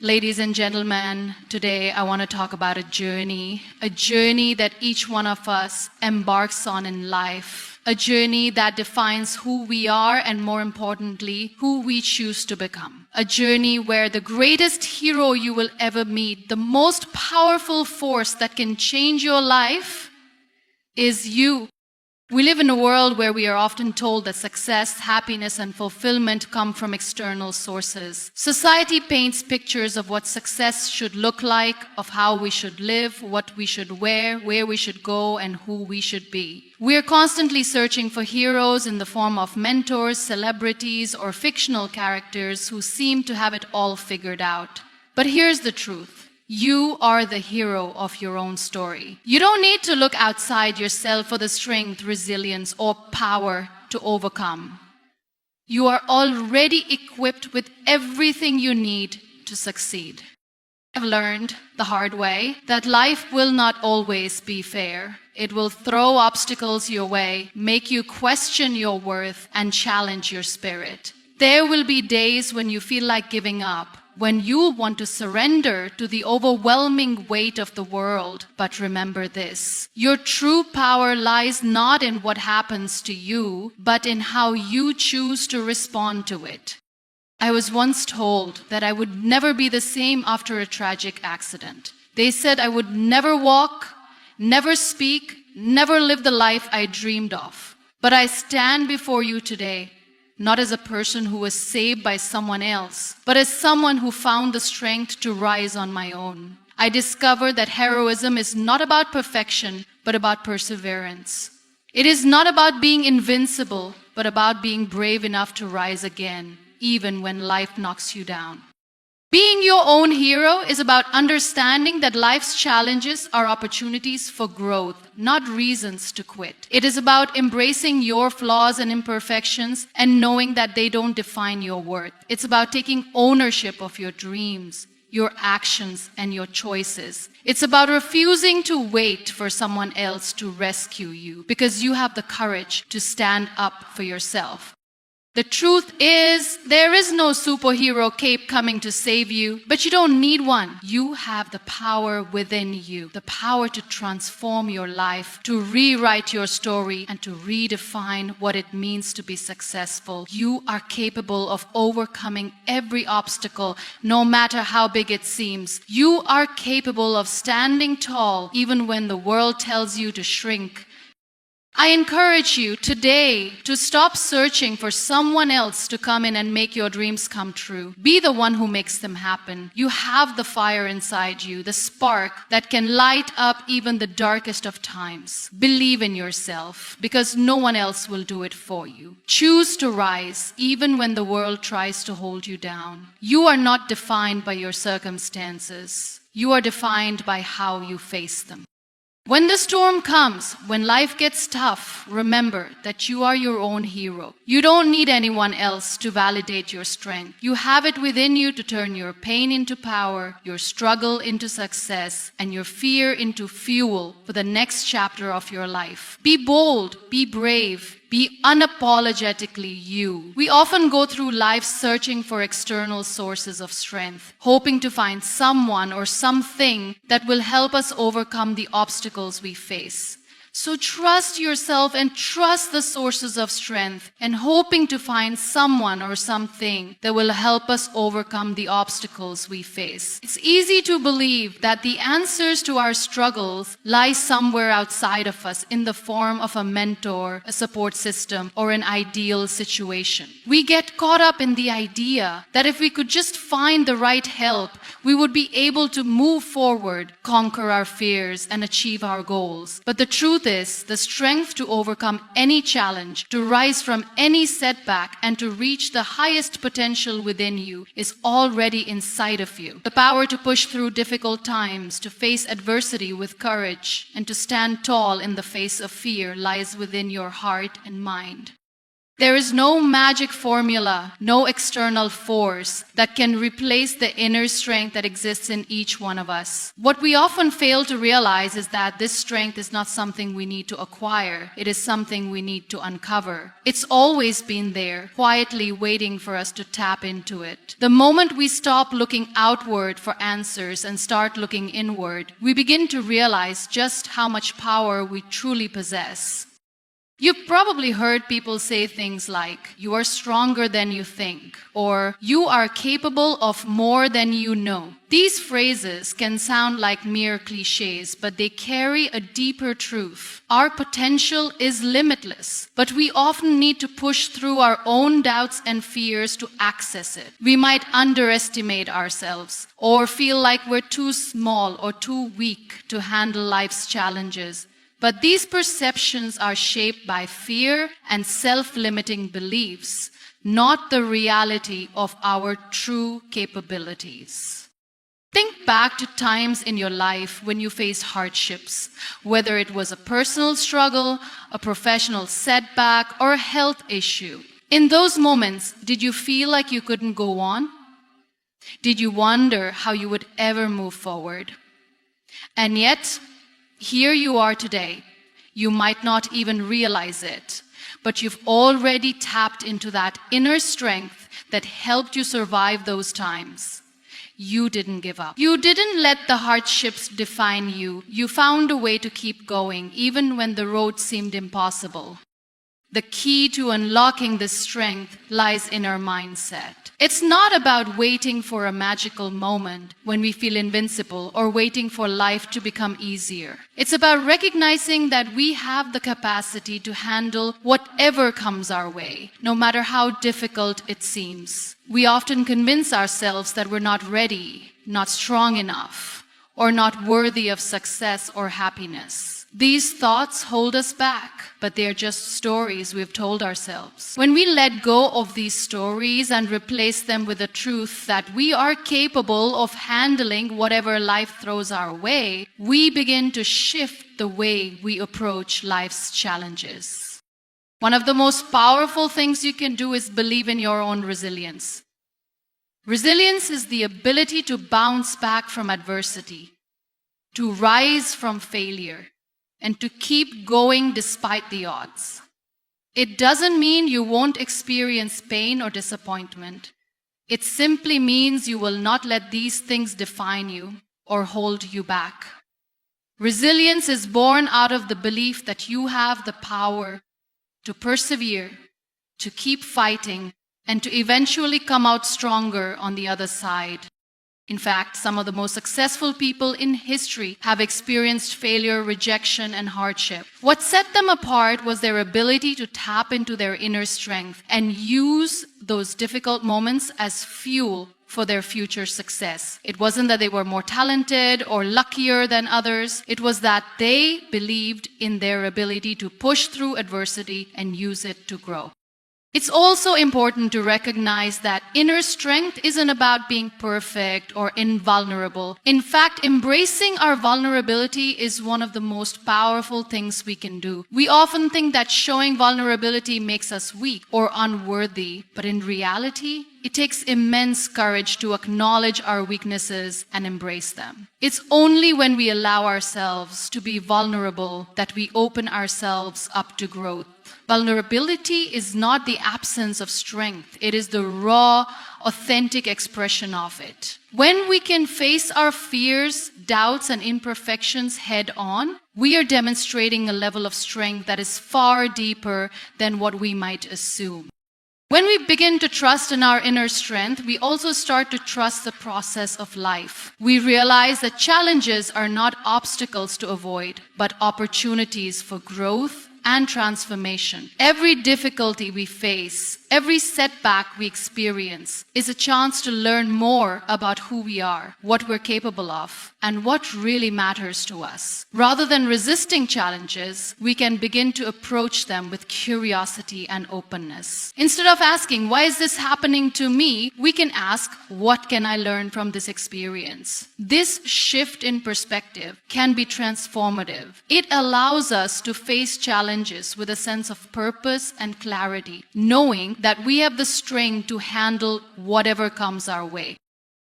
Ladies and gentlemen, today I want to talk about a journey that each one of us embarks on in life, a journey that defines who we are and, more importantly, who we choose to become. A journey where the greatest hero you will ever meet, the most powerful force that can change your life, is you. We live in a world where we are often told that success, happiness, and fulfillment come from external sources. Society paints pictures of what success should look like, of how we should live, what we should wear, where we should go, and who we should be. We are constantly searching for heroes in the form of mentors, celebrities, or fictional characters who seem to have it all figured out. But here's the truth. You are the hero of your own story. You don't need to look outside yourself for the strength, resilience, or power to overcome. You are already equipped with everything you need to succeed. I've learned the hard way that life will not always be fair. It will throw obstacles your way, make you question your worth, and challenge your spirit. There will be days when you feel like giving up, when you want to surrender to the overwhelming weight of the world. But remember this: your true power lies not in what happens to you, but in how you choose to respond to it. I was once told that I would never be the same after a tragic accident. They said I would never walk, never speak, never live the life I dreamed of. But I stand before you today not as a person who was saved by someone else, but as someone who found the strength to rise on my own. I discovered that heroism is not about perfection, but about perseverance. It is not about being invincible, but about being brave enough to rise again, even when life knocks you down. Being your own hero is about understanding that life's challenges are opportunities for growth, not reasons to quit. It is about embracing your flaws and imperfections and knowing that they don't define your worth. It's about taking ownership of your dreams, your actions, and your choices. It's about refusing to wait for someone else to rescue you because you have the courage to stand up for yourself. The truth is, there is no superhero cape coming to save you, but you don't need one. You have the power within you, the power to transform your life, to rewrite your story, and to redefine what it means to be successful. You are capable of overcoming every obstacle, no matter how big it seems. You are capable of standing tall, even when the world tells you to shrink. I encourage you today to stop searching for someone else to come in and make your dreams come true. Be the one who makes them happen. You have the fire inside you, the spark that can light up even the darkest of times. Believe in yourself, because no one else will do it for you. Choose to rise even when the world tries to hold you down. You are not defined by your circumstances. You are defined by how you face them. When the storm comes, when life gets tough, remember that you are your own hero. You don't need anyone else to validate your strength. You have it within you to turn your pain into power, your struggle into success, and your fear into fuel for the next chapter of your life. Be bold, be brave, be unapologetically you. We often go through life searching for external sources of strength, hoping to find someone or something that will help us overcome the obstacles we face. So trust yourself and trust the sources of strength, and hoping to find someone or something that will help us overcome the obstacles we face. It's easy to believe that the answers to our struggles lie somewhere outside of us in the form of a mentor, a support system, or an ideal situation. We get caught up in the idea that if we could just find the right help, we would be able to move forward, conquer our fears, and achieve our goals. But the truth is, the strength to overcome any challenge, to rise from any setback, and to reach the highest potential within you is already inside of you. The power to push through difficult times, to face adversity with courage, and to stand tall in the face of fear lies within your heart and mind. There is no magic formula, no external force that can replace the inner strength that exists in each one of us. What we often fail to realize is that this strength is not something we need to acquire. It is something we need to uncover. It's always been there, quietly waiting for us to tap into it. The moment we stop looking outward for answers and start looking inward, we begin to realize just how much power we truly possess. You've probably heard people say things like, "You are stronger than you think," or "You are capable of more than you know." These phrases can sound like mere cliches, but they carry a deeper truth. Our potential is limitless, but we often need to push through our own doubts and fears to access it. We might underestimate ourselves or feel like we're too small or too weak to handle life's challenges. But these perceptions are shaped by fear and self-limiting beliefs, not the reality of our true capabilities. Think back to times in your life when you faced hardships, whether it was a personal struggle, a professional setback, or a health issue. In those moments, did you feel like you couldn't go on? Did you wonder how you would ever move forward? And yet, here you are today. You might not even realize it, but you've already tapped into that inner strength that helped you survive those times. You didn't give up. You didn't let the hardships define you. You found a way to keep going, even when the road seemed impossible. The key to unlocking this strength lies in our mindset. It's not about waiting for a magical moment when we feel invincible or waiting for life to become easier. It's about recognizing that we have the capacity to handle whatever comes our way, no matter how difficult it seems. We often convince ourselves that we're not ready, not strong enough, or not worthy of success or happiness. These thoughts hold us back, but they're just stories we've told ourselves. When we let go of these stories and replace them with the truth that we are capable of handling whatever life throws our way, we begin to shift the way we approach life's challenges. One of the most powerful things you can do is believe in your own resilience. Resilience is the ability to bounce back from adversity, to rise from failure, and to keep going despite the odds. It doesn't mean you won't experience pain or disappointment. It simply means you will not let these things define you or hold you back. Resilience is born out of the belief that you have the power to persevere, to keep fighting, and to eventually come out stronger on the other side. In fact, some of the most successful people in history have experienced failure, rejection, and hardship. What set them apart was their ability to tap into their inner strength and use those difficult moments as fuel for their future success. It wasn't that they were more talented or luckier than others. It was that they believed in their ability to push through adversity and use it to grow. It's also important to recognize that inner strength isn't about being perfect or invulnerable. In fact, embracing our vulnerability is one of the most powerful things we can do. We often think that showing vulnerability makes us weak or unworthy, but in reality, it takes immense courage to acknowledge our weaknesses and embrace them. It's only when we allow ourselves to be vulnerable that we open ourselves up to growth. Vulnerability is not the absence of strength. It is the raw, authentic expression of it. When we can face our fears, doubts, and imperfections head on, we are demonstrating a level of strength that is far deeper than what we might assume. When we begin to trust in our inner strength, we also start to trust the process of life. We realize that challenges are not obstacles to avoid, but opportunities for growth and transformation. Every difficulty we face, every setback we experience is a chance to learn more about who we are, what we're capable of, and what really matters to us. Rather than resisting challenges, we can begin to approach them with curiosity and openness. Instead of asking, "Why is this happening to me?" we can ask, "What can I learn from this experience?" This shift in perspective can be transformative. It allows us to face challenges challenges with a sense of purpose and clarity, knowing that we have the strength to handle whatever comes our way.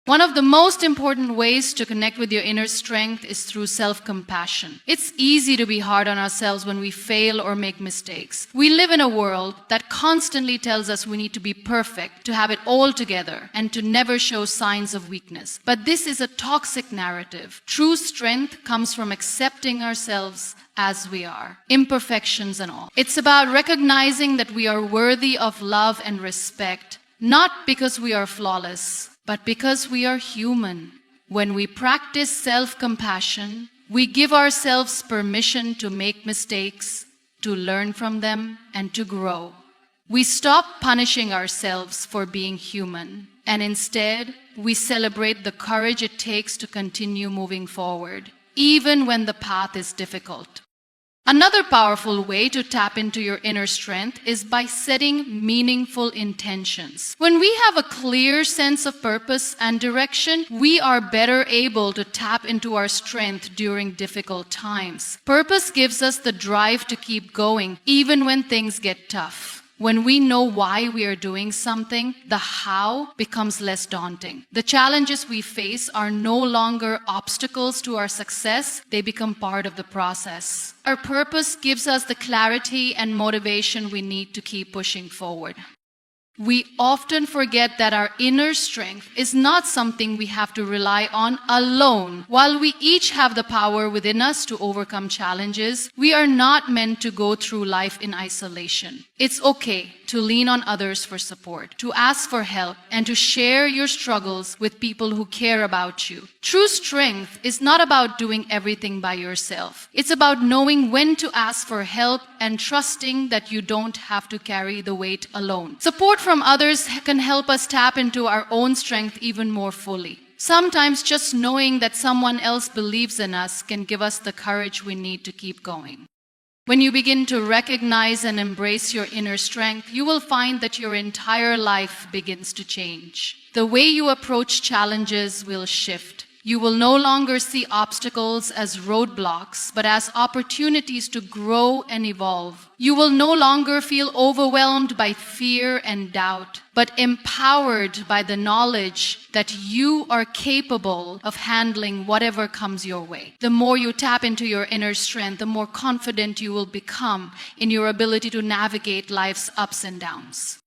One of the most important ways to connect with your inner strength is through self-compassion. It's easy to be hard on ourselves when we fail or make mistakes. We live in a world that constantly tells us we need to be perfect, to have it all together, and to never show signs of weakness. But this is a toxic narrative. True strength comes from accepting ourselves as we are, imperfections and all. It's about recognizing that we are worthy of love and respect, not because we are flawless, but because we are human. When we practice self-compassion, we give ourselves permission to make mistakes, to learn from them, and to grow. We stop punishing ourselves for being human, and instead, we celebrate the courage it takes to continue moving forward, even when the path is difficult. Another powerful way to tap into your inner strength is by setting meaningful intentions. When we have a clear sense of purpose and direction, we are better able to tap into our strength during difficult times. Purpose gives us the drive to keep going, even when things get tough. When we know why we are doing something, the how becomes less daunting. The challenges we face are no longer obstacles to our success, they become part of the process. Our purpose gives us the clarity and motivation we need to keep pushing forward. We often forget that our inner strength is not something we have to rely on alone. While we each have the power within us to overcome challenges, we are not meant to go through life in isolation. It's okay to lean on others for support, to ask for help, and to share your struggles with people who care about you. True strength is not about doing everything by yourself. It's about knowing when to ask for help and trusting that you don't have to carry the weight alone. Support from others can help us tap into our own strength even more fully. Sometimes just knowing that someone else believes in us can give us the courage we need to keep going. When you begin to recognize and embrace your inner strength, you will find that your entire life begins to change. The way you approach challenges will shift. You will no longer see obstacles as roadblocks, but as opportunities to grow and evolve. You will no longer feel overwhelmed by fear and doubt, but empowered by the knowledge that you are capable of handling whatever comes your way. The more you tap into your inner strength, the more confident you will become in your ability to navigate life's ups and downs.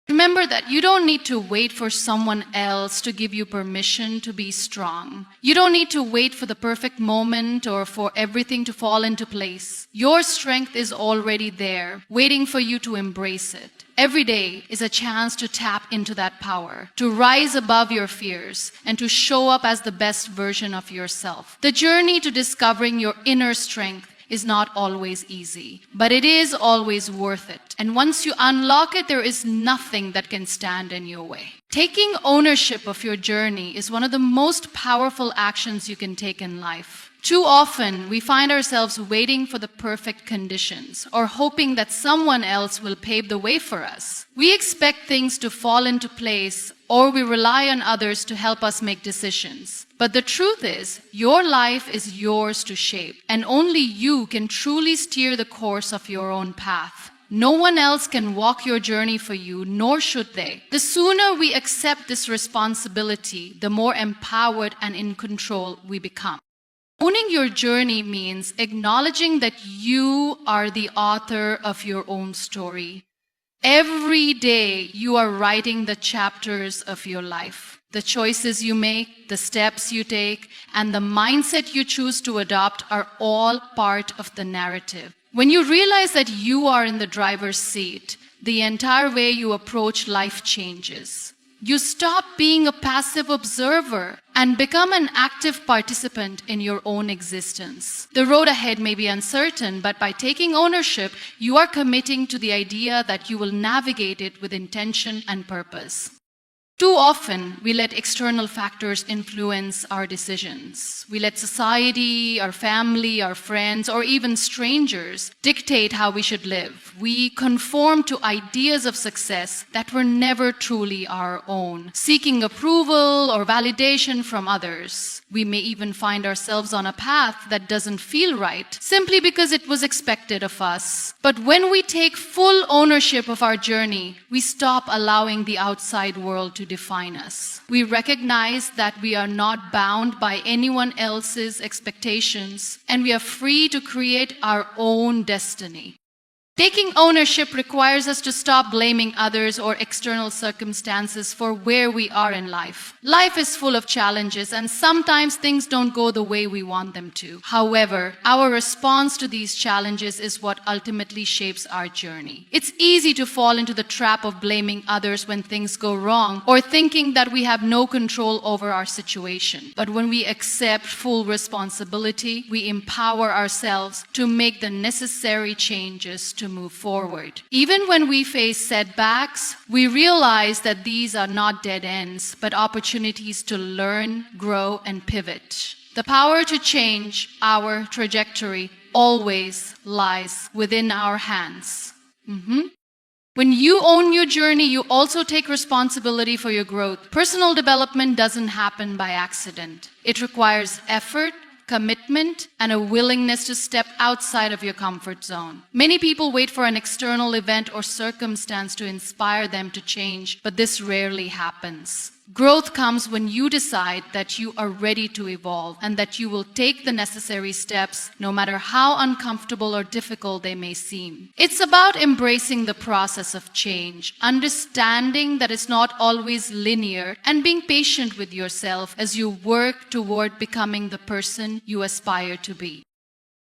Remember that you don't need to wait for someone else to give you permission to be strong. You don't need to wait for the perfect moment or for everything to fall into place. Your strength is already there, waiting for you to embrace it. Every day is a chance to tap into that power, to rise above your fears, and to show up as the best version of yourself. The journey to discovering your inner strength is not always easy, but it is always worth it. And once you unlock it, there is nothing that can stand in your way. Taking ownership of your journey is one of the most powerful actions you can take in life. Too often, we find ourselves waiting for the perfect conditions or hoping that someone else will pave the way for us. We expect things to fall into place, or we rely on others to help us make decisions. But the truth is, your life is yours to shape, and only you can truly steer the course of your own path. No one else can walk your journey for you, nor should they. The sooner we accept this responsibility, the more empowered and in control we become. Owning your journey means acknowledging that you are the author of your own story. Every day you are writing the chapters of your life. The choices you make, the steps you take, and the mindset you choose to adopt are all part of the narrative. When you realize that you are in the driver's seat, the entire way you approach life changes. You stop being a passive observer and become an active participant in your own existence. The road ahead may be uncertain, but by taking ownership, you are committing to the idea that you will navigate it with intention and purpose. Too often, we let external factors influence our decisions. We let society, our family, our friends, or even strangers dictate how we should live. We conform to ideas of success that were never truly our own, seeking approval or validation from others. We may even find ourselves on a path that doesn't feel right, simply because it was expected of us. But when we take full ownership of our journey, we stop allowing the outside world to define us. We recognize that we are not bound by anyone else's expectations, and we are free to create our own destiny. Taking ownership requires us to stop blaming others or external circumstances for where we are in life. Life is full of challenges, and sometimes things don't go the way we want them to. However, our response to these challenges is what ultimately shapes our journey. It's easy to fall into the trap of blaming others when things go wrong, or thinking that we have no control over our situation. But when we accept full responsibility, we empower ourselves to make the necessary changes to move forward. Even when we face setbacks, we realize that these are not dead ends, but opportunities to learn, grow, and pivot. The power to change our trajectory always lies within our hands. When you own your journey, you also take responsibility for your growth. Personal development doesn't happen by accident. It requires effort, commitment, and a willingness to step outside of your comfort zone. Many people wait for an external event or circumstance to inspire them to change, but this rarely happens. Growth comes when you decide that you are ready to evolve and that you will take the necessary steps, no matter how uncomfortable or difficult they may seem. It's about embracing the process of change, understanding that it's not always linear, and being patient with yourself as you work toward becoming the person you aspire to be.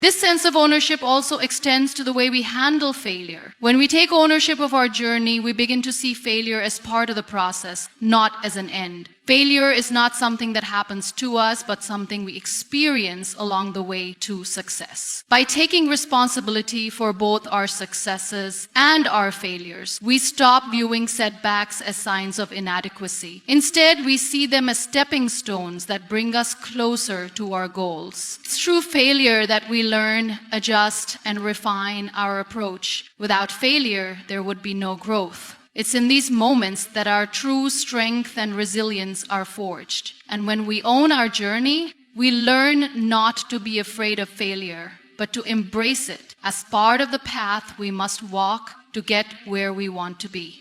This sense of ownership also extends to the way we handle failure. When we take ownership of our journey, we begin to see failure as part of the process, not as an end. Failure is not something that happens to us, but something we experience along the way to success. By taking responsibility for both our successes and our failures, we stop viewing setbacks as signs of inadequacy. Instead, we see them as stepping stones that bring us closer to our goals. It's through failure that we learn, adjust, and refine our approach. Without failure, there would be no growth. It's in these moments that our true strength and resilience are forged. And when we own our journey, we learn not to be afraid of failure, but to embrace it as part of the path we must walk to get where we want to be.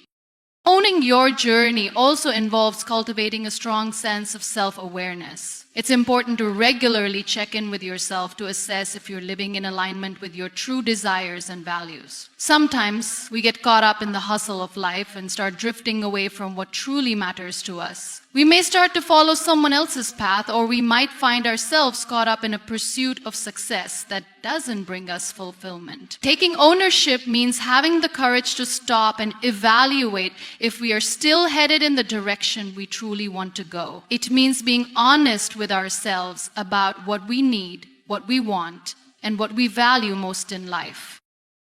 Owning your journey also involves cultivating a strong sense of self-awareness. It's important to regularly check in with yourself to assess if you're living in alignment with your true desires and values. Sometimes we get caught up in the hustle of life and start drifting away from what truly matters to us. We may start to follow someone else's path, or we might find ourselves caught up in a pursuit of success that doesn't bring us fulfillment. Taking ownership means having the courage to stop and evaluate if we are still headed in the direction we truly want to go. It means being honest with ourselves about what we need, what we want, and what we value most in life.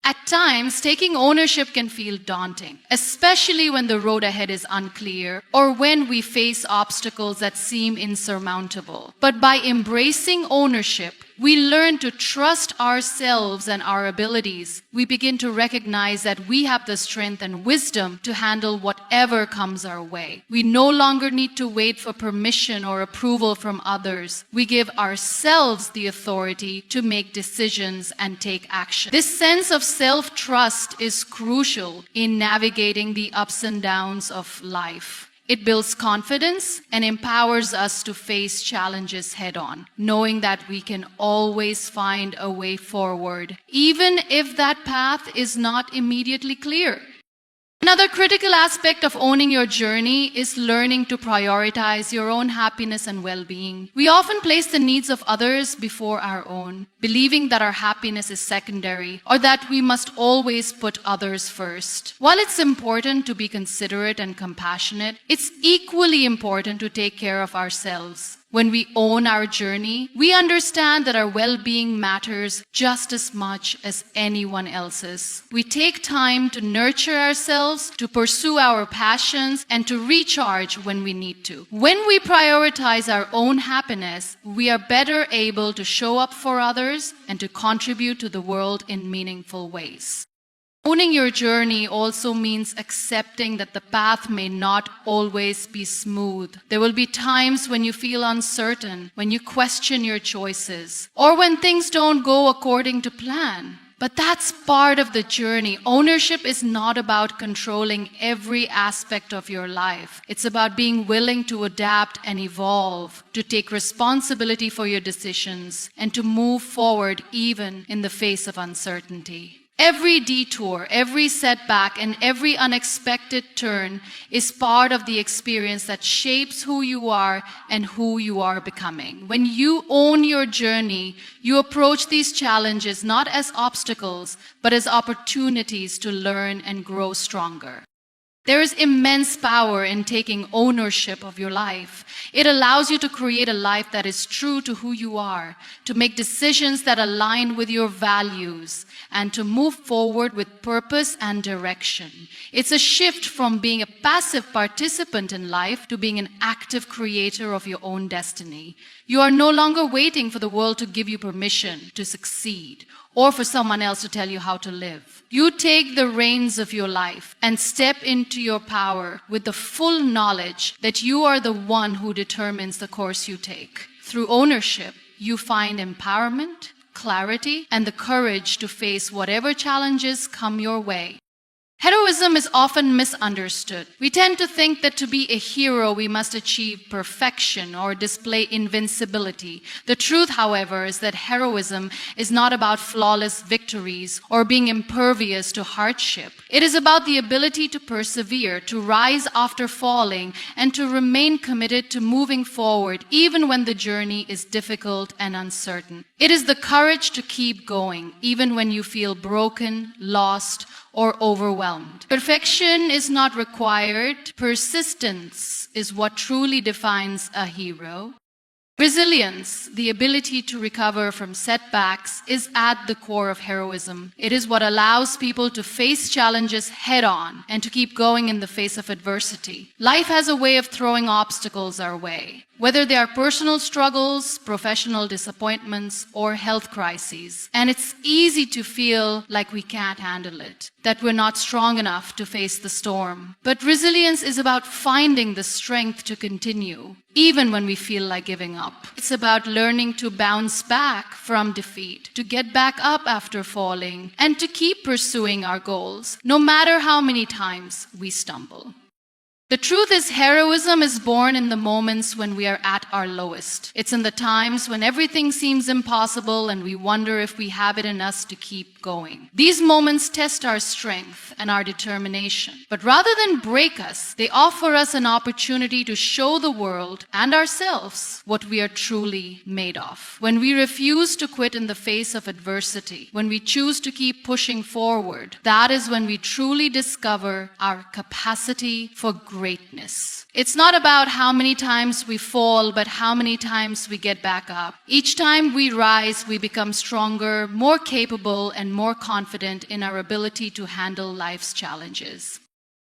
At times, taking ownership can feel daunting, especially when the road ahead is unclear or when we face obstacles that seem insurmountable. But by embracing ownership, we learn to trust ourselves and our abilities. We begin to recognize that we have the strength and wisdom to handle whatever comes our way. We no longer need to wait for permission or approval from others. We give ourselves the authority to make decisions and take action. This sense of self-trust is crucial in navigating the ups and downs of life. It builds confidence and empowers us to face challenges head-on, knowing that we can always find a way forward, even if that path is not immediately clear. Another critical aspect of owning your journey is learning to prioritize your own happiness and well-being. We often place the needs of others before our own, believing that our happiness is secondary or that we must always put others first. While it's important to be considerate and compassionate, it's equally important to take care of ourselves. When we own our journey, we understand that our well-being matters just as much as anyone else's. We take time to nurture ourselves, to pursue our passions, and to recharge when we need to. When we prioritize our own happiness, we are better able to show up for others and to contribute to the world in meaningful ways. Owning your journey also means accepting that the path may not always be smooth. There will be times when you feel uncertain, when you question your choices, or when things don't go according to plan. But that's part of the journey. Ownership is not about controlling every aspect of your life. It's about being willing to adapt and evolve, to take responsibility for your decisions, and to move forward even in the face of uncertainty. Every detour, every setback, and every unexpected turn is part of the experience that shapes who you are and who you are becoming. When you own your journey, you approach these challenges not as obstacles, but as opportunities to learn and grow stronger. There is immense power in taking ownership of your life. It allows you to create a life that is true to who you are, to make decisions that align with your values, and to move forward with purpose and direction. It's a shift from being a passive participant in life to being an active creator of your own destiny. You are no longer waiting for the world to give you permission to succeed, or for someone else to tell you how to live. You take the reins of your life and step into your power with the full knowledge that you are the one who determines the course you take. Through ownership, you find empowerment, clarity, and the courage to face whatever challenges come your way. Heroism is often misunderstood. We tend to think that to be a hero, we must achieve perfection or display invincibility. The truth, however, is that heroism is not about flawless victories or being impervious to hardship. It is about the ability to persevere, to rise after falling, and to remain committed to moving forward even when the journey is difficult and uncertain. It is the courage to keep going even when you feel broken, lost, or overwhelmed. Perfection is not required. Persistence is what truly defines a hero. Resilience, the ability to recover from setbacks, is at the core of heroism. It is what allows people to face challenges head-on and to keep going in the face of adversity. Life has a way of throwing obstacles our way, whether they are personal struggles, professional disappointments, or health crises. And it's easy to feel like we can't handle it, that we're not strong enough to face the storm. But resilience is about finding the strength to continue, even when we feel like giving up. It's about learning to bounce back from defeat, to get back up after falling, and to keep pursuing our goals, no matter how many times we stumble. The truth is, heroism is born in the moments when we are at our lowest. It's in the times when everything seems impossible and we wonder if we have it in us to keep going. These moments test our strength and our determination. But rather than break us, they offer us an opportunity to show the world and ourselves what we are truly made of. When we refuse to quit in the face of adversity, when we choose to keep pushing forward, that is when we truly discover our capacity for greatness. It's not about how many times we fall, but how many times we get back up. Each time we rise, we become stronger, more capable, and more confident in our ability to handle life's challenges.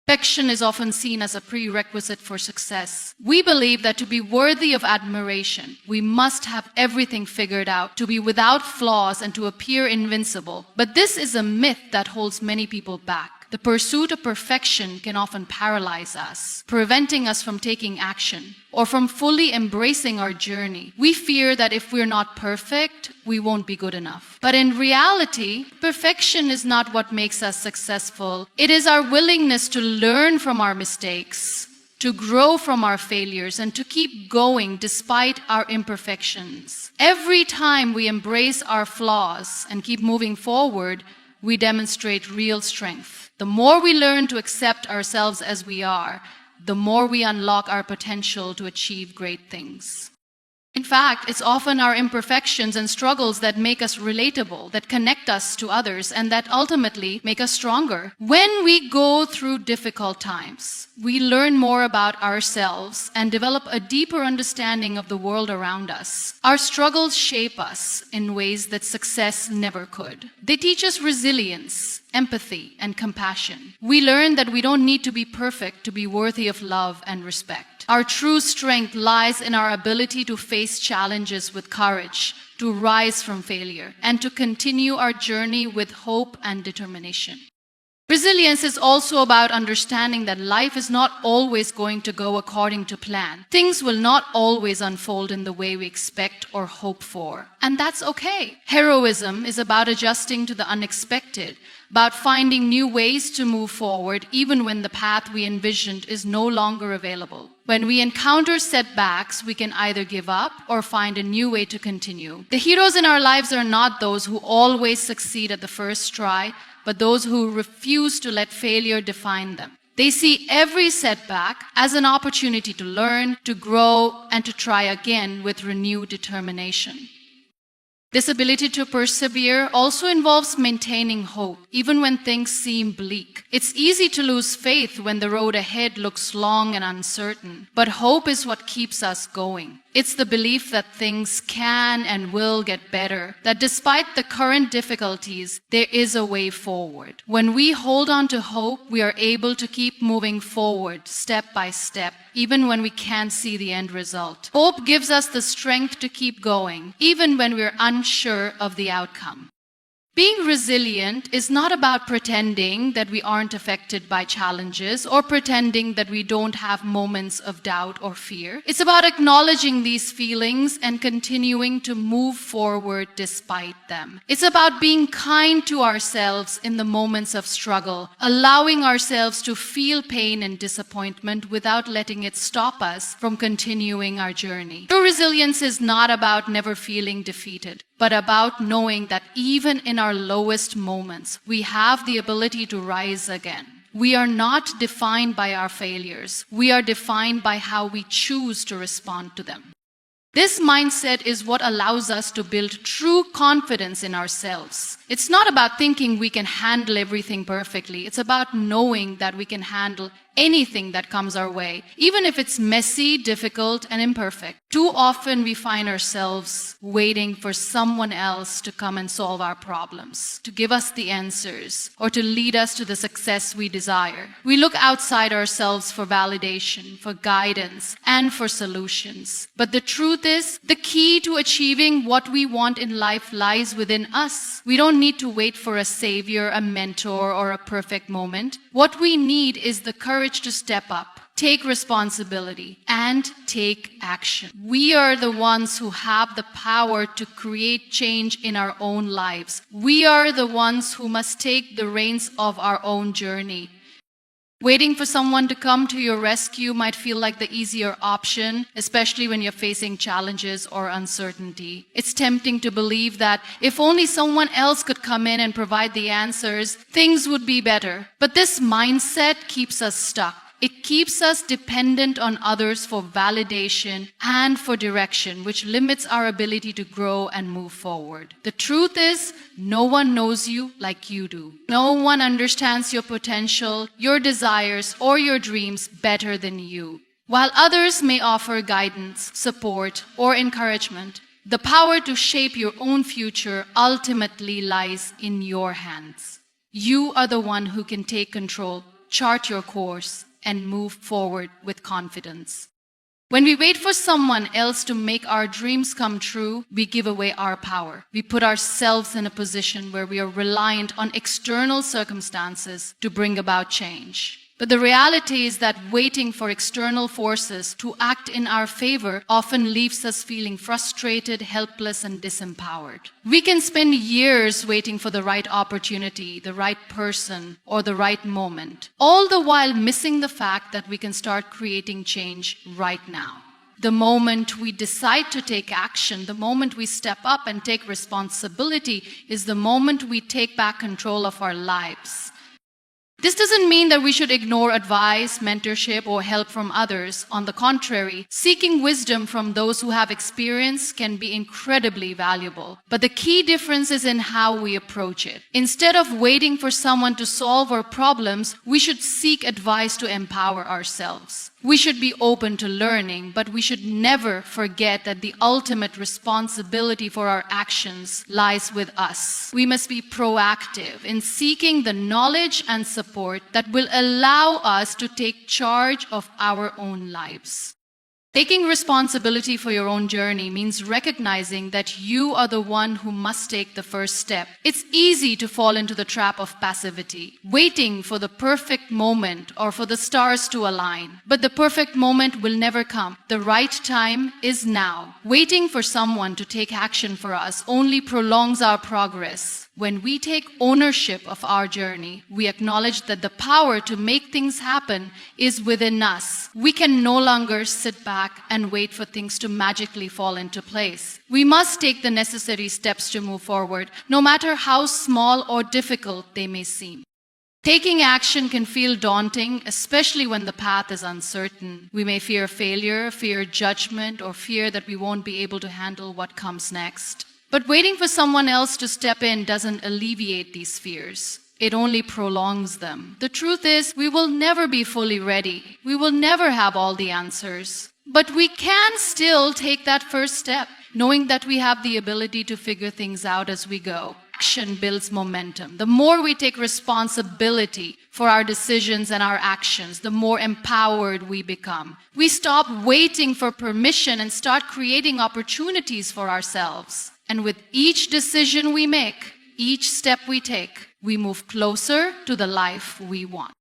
Perfection is often seen as a prerequisite for success. We believe that to be worthy of admiration, we must have everything figured out, to be without flaws and to appear invincible. But this is a myth that holds many people back. The pursuit of perfection can often paralyze us, preventing us from taking action or from fully embracing our journey. We fear that if we're not perfect, we won't be good enough. But in reality, perfection is not what makes us successful. It is our willingness to learn from our mistakes, to grow from our failures, and to keep going despite our imperfections. Every time we embrace our flaws and keep moving forward, we demonstrate real strength. The more we learn to accept ourselves as we are, the more we unlock our potential to achieve great things. In fact, it's often our imperfections and struggles that make us relatable, that connect us to others, and that ultimately make us stronger. When we go through difficult times, we learn more about ourselves and develop a deeper understanding of the world around us. Our struggles shape us in ways that success never could. They teach us resilience, empathy, and compassion. We learn that we don't need to be perfect to be worthy of love and respect. Our true strength lies in our ability to face challenges with courage, to rise from failure, and to continue our journey with hope and determination. Resilience is also about understanding that life is not always going to go according to plan. Things will not always unfold in the way we expect or hope for, and that's okay. Heroism is about adjusting to the unexpected, about finding new ways to move forward even when the path we envisioned is no longer available. When we encounter setbacks, we can either give up or find a new way to continue. The heroes in our lives are not those who always succeed at the first try, but those who refuse to let failure define them. They see every setback as an opportunity to learn, to grow, and to try again with renewed determination. This ability to persevere also involves maintaining hope, even when things seem bleak. It's easy to lose faith when the road ahead looks long and uncertain, but hope is what keeps us going. It's the belief that things can and will get better, that despite the current difficulties, there is a way forward. When we hold on to hope, we are able to keep moving forward step by step, even when we can't see the end result. Hope gives us the strength to keep going, even when we're unsure of the outcome. Being resilient is not about pretending that we aren't affected by challenges or pretending that we don't have moments of doubt or fear. It's about acknowledging these feelings and continuing to move forward despite them. It's about being kind to ourselves in the moments of struggle, allowing ourselves to feel pain and disappointment without letting it stop us from continuing our journey. True resilience is not about never feeling defeated, but about knowing that even in our lowest moments, we have the ability to rise again. We are not defined by our failures. We are defined by how we choose to respond to them. This mindset is what allows us to build true confidence in ourselves. It's not about thinking we can handle everything perfectly. It's about knowing that we can handle anything that comes our way, even if it's messy, difficult, and imperfect. Too often we find ourselves waiting for someone else to come and solve our problems, to give us the answers, or to lead us to the success we desire. We look outside ourselves for validation, for guidance, and for solutions. But the truth is, the key to achieving what we want in life lies within us. We don't need to wait for a savior, a mentor, or a perfect moment. What we need is the courage to step up, take responsibility, and take action. We are the ones who have the power to create change in our own lives. We are the ones who must take the reins of our own journey. Waiting for someone to come to your rescue might feel like the easier option, especially when you're facing challenges or uncertainty. It's tempting to believe that if only someone else could come in and provide the answers, things would be better. But this mindset keeps us stuck. It keeps us dependent on others for validation and for direction, which limits our ability to grow and move forward. The truth is, no one knows you like you do. No one understands your potential, your desires, or your dreams better than you. While others may offer guidance, support, or encouragement, the power to shape your own future ultimately lies in your hands. You are the one who can take control, chart your course, and move forward with confidence. When we wait for someone else to make our dreams come true, we give away our power. We put ourselves in a position where we are reliant on external circumstances to bring about change. But the reality is that waiting for external forces to act in our favor often leaves us feeling frustrated, helpless, and disempowered. We can spend years waiting for the right opportunity, the right person, or the right moment, all the while missing the fact that we can start creating change right now. The moment we decide to take action, the moment we step up and take responsibility, is the moment we take back control of our lives. This doesn't mean that we should ignore advice, mentorship, or help from others. On the contrary, seeking wisdom from those who have experience can be incredibly valuable. But the key difference is in how we approach it. Instead of waiting for someone to solve our problems, we should seek advice to empower ourselves. We should be open to learning, but we should never forget that the ultimate responsibility for our actions lies with us. We must be proactive in seeking the knowledge and support that will allow us to take charge of our own lives. Taking responsibility for your own journey means recognizing that you are the one who must take the first step. It's easy to fall into the trap of passivity, waiting for the perfect moment or for the stars to align. But the perfect moment will never come. The right time is now. Waiting for someone to take action for us only prolongs our progress. When we take ownership of our journey, we acknowledge that the power to make things happen is within us. We can no longer sit back and wait for things to magically fall into place. We must take the necessary steps to move forward, no matter how small or difficult they may seem. Taking action can feel daunting, especially when the path is uncertain. We may fear failure, fear judgment, or fear that we won't be able to handle what comes next. But waiting for someone else to step in doesn't alleviate these fears. It only prolongs them. The truth is, we will never be fully ready. We will never have all the answers. But we can still take that first step, knowing that we have the ability to figure things out as we go. Action builds momentum. The more we take responsibility for our decisions and our actions, the more empowered we become. We stop waiting for permission and start creating opportunities for ourselves. And with each decision we make, each step we take, we move closer to the life we want.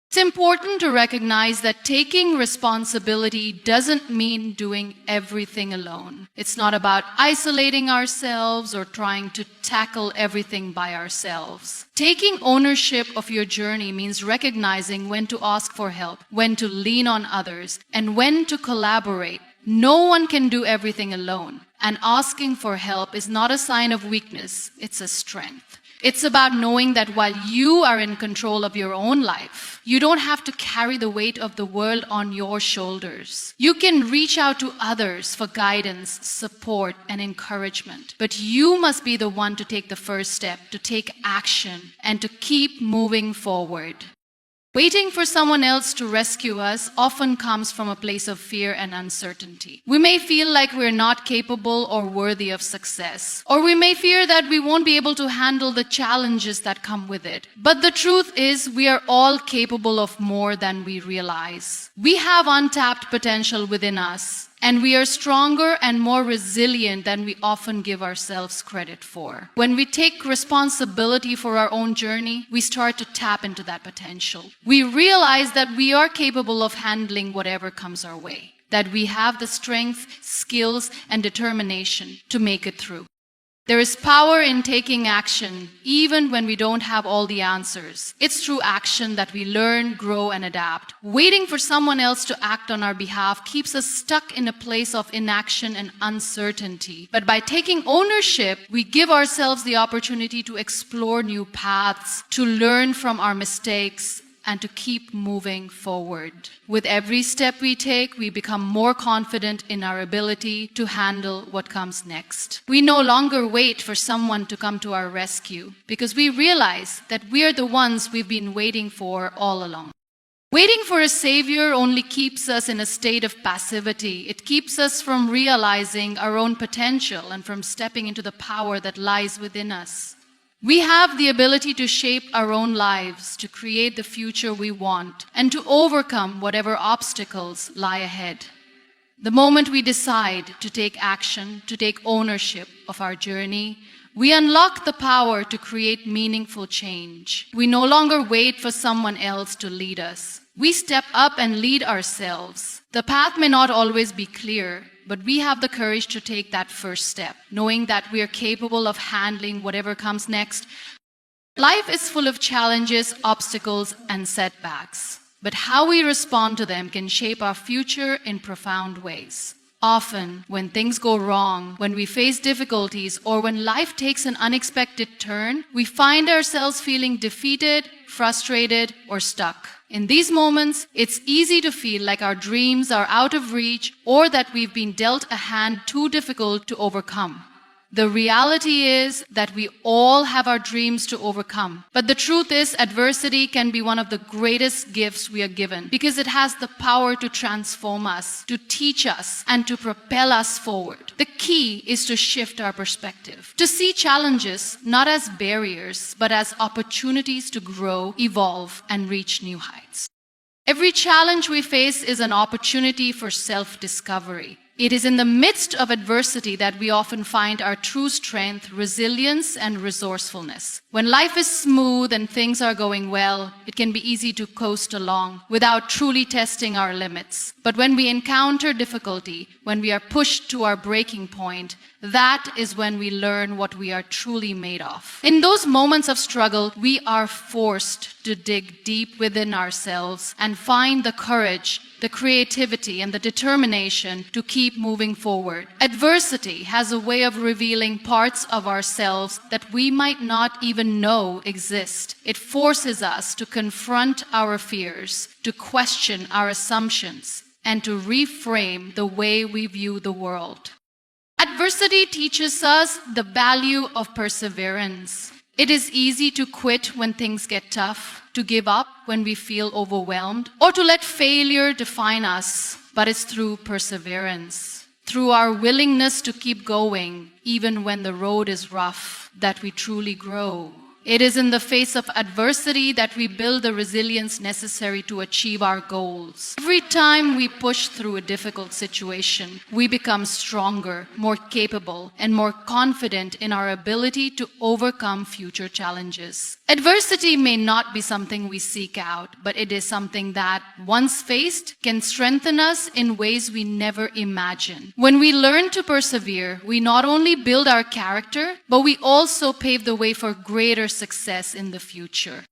It's important to recognize that taking responsibility doesn't mean doing everything alone. It's not about isolating ourselves or trying to tackle everything by ourselves. Taking ownership of your journey means recognizing when to ask for help, when to lean on others, and when to collaborate. No one can do everything alone, and asking for help is not a sign of weakness, it's a strength. It's about knowing that while you are in control of your own life, you don't have to carry the weight of the world on your shoulders. You can reach out to others for guidance, support, and encouragement. But you must be the one to take the first step, to take action, and to keep moving forward. Waiting for someone else to rescue us often comes from a place of fear and uncertainty. We may feel like we're not capable or worthy of success, or we may fear that we won't be able to handle the challenges that come with it. But the truth is, we are all capable of more than we realize. We have untapped potential within us, and we are stronger and more resilient than we often give ourselves credit for. When we take responsibility for our own journey, we start to tap into that potential. We realize that we are capable of handling whatever comes our way, that we have the strength, skills, and determination to make it through. There is power in taking action, even when we don't have all the answers. It's through action that we learn, grow, and adapt. Waiting for someone else to act on our behalf keeps us stuck in a place of inaction and uncertainty. But by taking ownership, we give ourselves the opportunity to explore new paths, to learn from our mistakes, and to keep moving forward. With every step we take, we become more confident in our ability to handle what comes next. We no longer wait for someone to come to our rescue because we realize that we are the ones we've been waiting for all along. Waiting for a savior only keeps us in a state of passivity. It keeps us from realizing our own potential and from stepping into the power that lies within us. We have the ability to shape our own lives, to create the future we want, and to overcome whatever obstacles lie ahead. The moment we decide to take action, to take ownership of our journey, we unlock the power to create meaningful change. We no longer wait for someone else to lead us. We step up and lead ourselves. The path may not always be clear, but we have the courage to take that first step, knowing that we are capable of handling whatever comes next. Life is full of challenges, obstacles, and setbacks, but how we respond to them can shape our future in profound ways. Often, when things go wrong, when we face difficulties, or when life takes an unexpected turn, we find ourselves feeling defeated, frustrated, or stuck. In these moments, it's easy to feel like our dreams are out of reach or that we've been dealt a hand too difficult to overcome. The reality is that we all have our dreams to overcome. But the truth is, adversity can be one of the greatest gifts we are given because it has the power to transform us, to teach us, and to propel us forward. The key is to shift our perspective, to see challenges not as barriers, but as opportunities to grow, evolve, and reach new heights. Every challenge we face is an opportunity for self-discovery. It is in the midst of adversity that we often find our true strength, resilience, and resourcefulness. When life is smooth and things are going well, it can be easy to coast along without truly testing our limits. But when we encounter difficulty, when we are pushed to our breaking point, that is when we learn what we are truly made of. In those moments of struggle, we are forced to dig deep within ourselves and find the courage, the creativity, and the determination to keep moving forward. Adversity has a way of revealing parts of ourselves that we might not even know exist. It forces us to confront our fears, to question our assumptions, and to reframe the way we view the world. Adversity teaches us the value of perseverance. It is easy to quit when things get tough, to give up when we feel overwhelmed, or to let failure define us. But it's through perseverance, through our willingness to keep going, even when the road is rough, that we truly grow. It is in the face of adversity that we build the resilience necessary to achieve our goals. Every time we push through a difficult situation, we become stronger, more capable, and more confident in our ability to overcome future challenges. Adversity may not be something we seek out, but it is something that, once faced, can strengthen us in ways we never imagined. When we learn to persevere, we not only build our character, but we also pave the way for greater success in the future.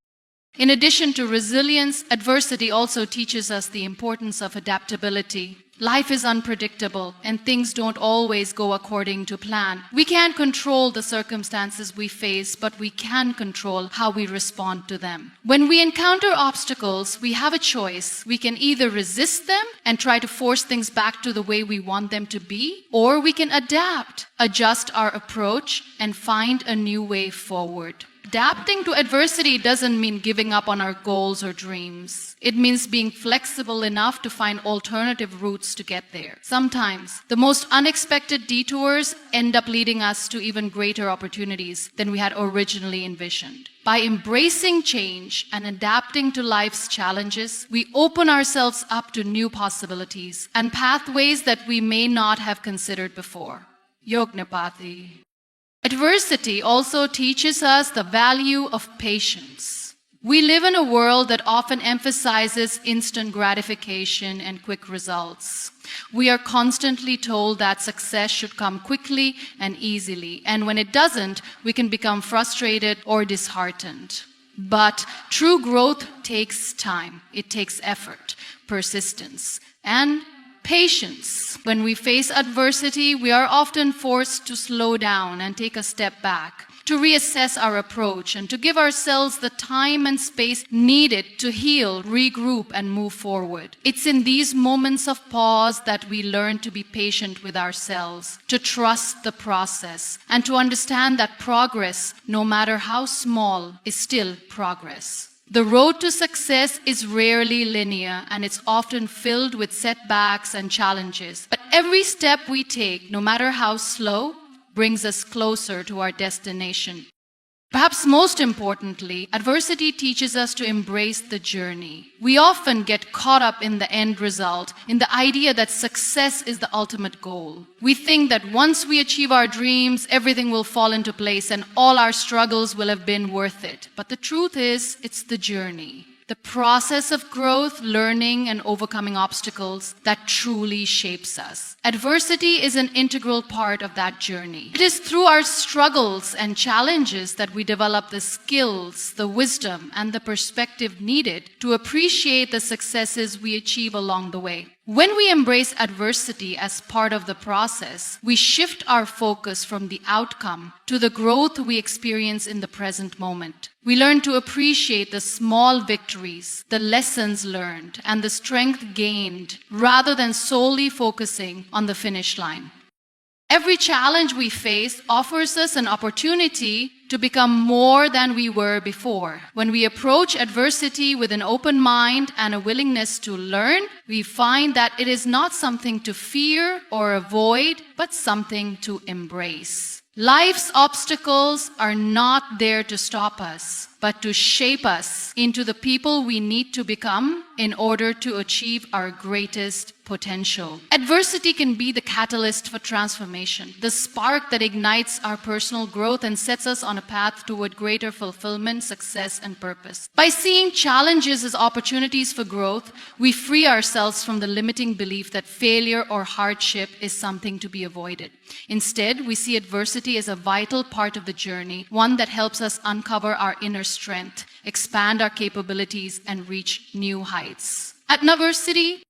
In addition to resilience, adversity also teaches us the importance of adaptability. Life is unpredictable and things don't always go according to plan. We can't control the circumstances we face, but we can control how we respond to them. When we encounter obstacles, we have a choice. We can either resist them and try to force things back to the way we want them to be, or we can adapt, adjust our approach, and find a new way forward. Adapting to adversity doesn't mean giving up on our goals or dreams. It means being flexible enough to find alternative routes to get there. Sometimes, the most unexpected detours end up leading us to even greater opportunities than we had originally envisioned. By embracing change and adapting to life's challenges, we open ourselves up to new possibilities and pathways that we may not have considered before. Yognapati. Adversity also teaches us the value of patience. We live in a world that often emphasizes instant gratification and quick results. We are constantly told that success should come quickly and easily, and when it doesn't, we can become frustrated or disheartened. But true growth takes time. It takes effort, persistence, and patience. When we face adversity, we are often forced to slow down and take a step back, to reassess our approach, and to give ourselves the time and space needed to heal, regroup, and move forward. It's in these moments of pause that we learn to be patient with ourselves, to trust the process, and to understand that progress, no matter how small, is still progress. The road to success is rarely linear, and it's often filled with setbacks and challenges. But every step we take, no matter how slow, brings us closer to our destination. Perhaps most importantly, adversity teaches us to embrace the journey. We often get caught up in the end result, in the idea that success is the ultimate goal. We think that once we achieve our dreams, everything will fall into place and all our struggles will have been worth it. But the truth is, it's the journey. The process of growth, learning, and overcoming obstacles that truly shapes us. Adversity is an integral part of that journey. It is through our struggles and challenges that we develop the skills, the wisdom, and the perspective needed to appreciate the successes we achieve along the way. When we embrace adversity as part of the process, we shift our focus from the outcome to the growth we experience in the present moment. We learn to appreciate the small victories, the lessons learned, and the strength gained, rather than solely focusing on the finish line. Every challenge we face offers us an opportunity to become more than we were before. When we approach adversity with an open mind and a willingness to learn, we find that it is not something to fear or avoid, but something to embrace. Life's obstacles are not there to stop us, but to shape us into the people we need to become in order to achieve our greatest potential. Adversity can be the catalyst for transformation, the spark that ignites our personal growth and sets us on a path toward greater fulfillment, success, and purpose. By seeing challenges as opportunities for growth, we free ourselves from the limiting belief that failure or hardship is something to be avoided. Instead, we see adversity as a vital part of the journey, one that helps us uncover our inner strength, expand our capabilities, and reach new heights. At University,